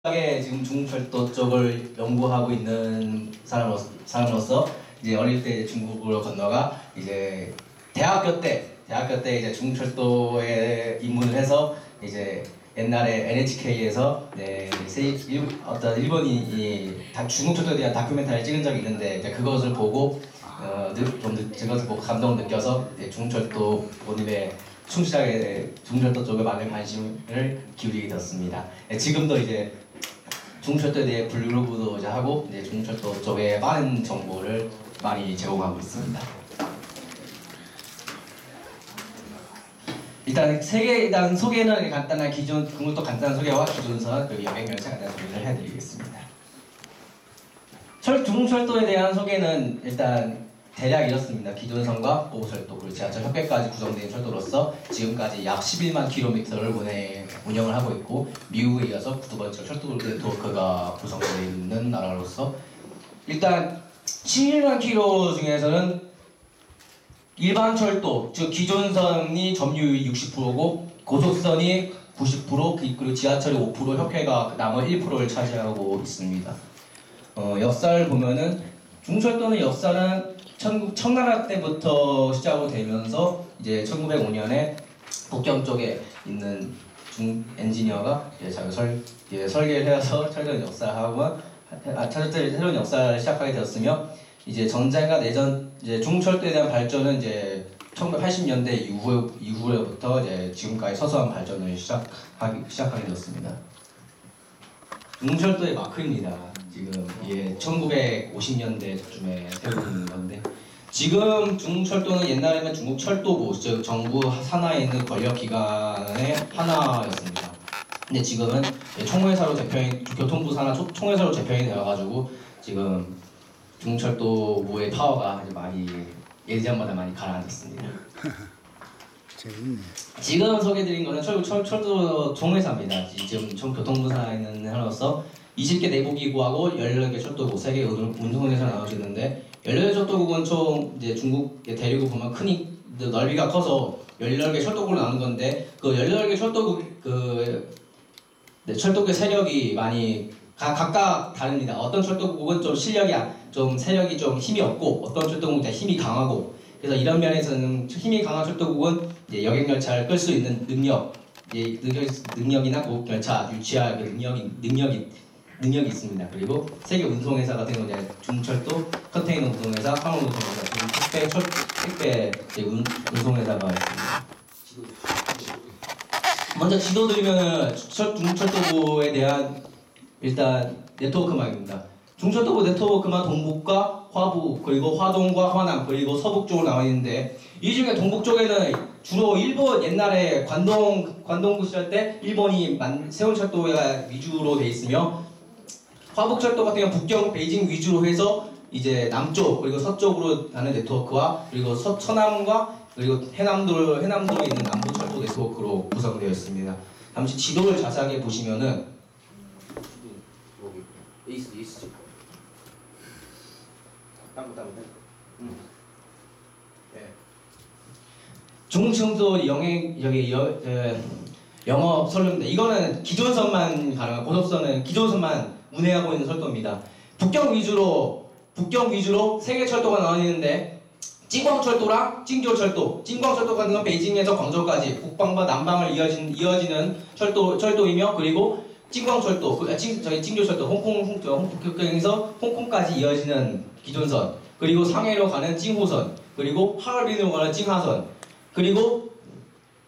지금 중국철도 쪽을 연구하고 있는 사람으로서 이제 어릴 때 중국으로 건너가 이제 대학교 때 이제 중국철도에 입문을 해서 이제 옛날에 NHK에서 어떤 일본이 중국철도에 대한 다큐멘터리를 찍은 적이 있는데 이제 그것을 보고 그것을 보고 감동을 느껴서 중국철도 본인의 충실하게 중국철도 쪽에 많은 관심을 기울이게 되었습니다. 지금도 이제 중국철도에 대해 블로그도 이제 하고 이제 중국철도 쪽에 많은 정보를 많이 제공하고 있습니다. 일단 세계에 소개는 간단한 국물도 간단한 소개와 기존선 그리고 여객열차 간단한 소개를 해드리겠습니다. 중국철도에 대한 소개는 일단 대략 이렇습니다. 기존선과 고속철도 그리고 지하철 협회까지 구성된 철도로서 지금까지 약 11만 킬로미터를 운영을 하고 있고 미국에 이어서 두 번째 철도 네트워크가 구성되어 있는 나라로서 일단 11만 킬로 중에서는 일반 철도, 즉 기존선이 점유율이 60%고 고속선이 90% 그리고 지하철이 5% 협회가 나머지 1%를 차지하고 있습니다. 역사를 보면은 중철도는 역사는 청나라 때부터 시작으로 되면서 이제 1905년에 북경 쪽에 있는 엔지니어가 설계를 해서 새로운 역사를 시작하게 되었으며 이제 전쟁과 내전 이제 중철도에 대한 발전은 이제 1980년대 이후로부터 이제 지금까지 서서한 발전을 시작하게 되었습니다. 중철도의 마크입니다. 지금 이게 1950년대쯤에 세워진 건데 지금 중철도는 옛날에는 중국철도부 즉 정부 산하에 있는 권력기관의 하나였습니다. 근데 지금은 교통부 산하 총회사로 재편이 되어가지고 지금 중철도부의 파워가 이제 많이 예전보다 많이 가라앉았습니다. 재밌네. 지금 소개드린 거는 철도 총회사입니다. 지금 교통부 산하에 있는 하나로서 20개 내부기구하고 14개 철도국, 3개 운송회사 나눠지는데 14개 철도국은 총 이제 중국의 대륙을 보면 넓이가 커서 14개 철도국으로 나눈 건데 그 14개 철도국의 세력이 많이 각각 다릅니다. 어떤 철도국은 좀 세력이 좀 힘이 없고 어떤 철도국은 힘이 강하고 그래서 이런 면에서는 힘이 강한 철도국은 이제 여객열차를 끌 수 있는 능력이나 고속열차 유치할 능력이 있습니다. 그리고 세계 운송회사 같은 경우는 중철도, 컨테이너 운송회사, 화물 운송회사, 택배 운송회사가 있습니다. 먼저 지도 드리면 중철도부에 대한 일단 네트워크망입니다. 중철도부 네트워크만 동북과 화북 그리고 화동과 화남 그리고 서북 쪽으로 나와 있는데 이 중에 동북 쪽에는 주로 일본 옛날에 관동구 시절 때 일본이 세운 철도가 위주로 돼 있으며 화북철도 같은 경우는 북경 베이징 위주로 해서 이제 남쪽 그리고 서쪽으로 가는 네트워크와 그리고 서남과 그리고 해남도에 있는 남부철도 네트워크로 구성되어 있습니다. 잠시 지도를 자세하게 보시면은 중층도 영업 선로입니다. 이거는 기존선만 가능한 고속선은 기존선만 운행하고 있는 철도입니다. 북경 위주로 3개 철도가 나뉘는데 찐광철도랑 찐교철도. 찐광철도 같은 건 베이징에서 광저우까지 북방과 남방을 이어지는 철도이며 그리고 찐광철도, 찐교철도 홍콩에서 홍콩까지 이어지는 기존선. 그리고 상해로 가는 찐호선. 그리고 하얼빈으로 가는 찐하선. 그리고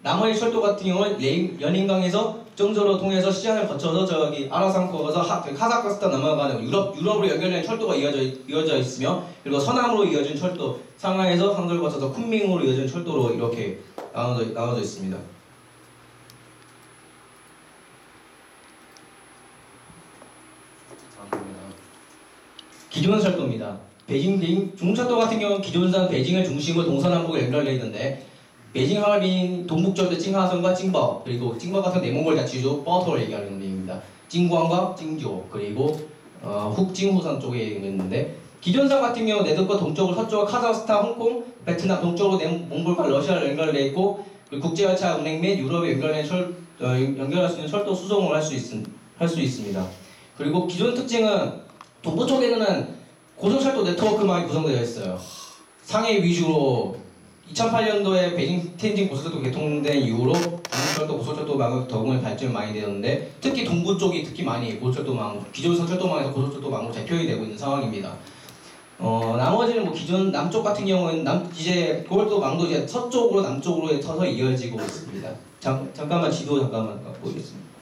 나머지 철도 같은 경우는 연인강에서 정저로 통해서 시장을 거쳐서 아라산코 가서 카자흐스탄 넘어가는 유럽으로 연결된 철도가 이어져 있으며 그리고 서남으로 이어진 철도 상하이에서 항저를 거쳐서 쿤밍으로 이어진 철도로 이렇게 나눠져 있습니다. 기존 철도입니다. 중철도 같은 경우는 기존선 베이징을 중심으로 동서남북을 연결되어 있는데 베이징 하얼빈 동북쪽의 찡하선과 찡버 그리고 찡버 같은 내몽골 자치주 뻐토를 얘기하는 내용입니다. 찡광과 찡조 그리고 훅찡후선 쪽에 있는데 기존선 같은 경우 네드과 동쪽으로 서쪽으로 카자흐스탄, 홍콩, 베트남 동쪽으로 몽골과 러시아를 연결되어 있고 국제열차 운행 및 유럽에 연결할 수 있는 철도 수송을 할 수 있습니다. 그리고 기존 특징은 동부 쪽에는 고속철도 네트워크망이 구성되어 있어요. 상해 위주로 2008년도에 베이징 텐진 고속철도 개통된 이후로 동부철도 고속철도망은 더욱을 발전 많이 되었는데 특히 동부 쪽이 특히 많이 고속철도망, 기존 철도망에서 고속철도망으로 재편이 되고 있는 상황입니다. 나머지는 뭐 기존 남쪽 같은 경우는 이제 고속철도망도 이제 서쪽으로 남쪽으로 터서 이어지고 있습니다. 잠깐만 지도 잠깐만 보겠습니다.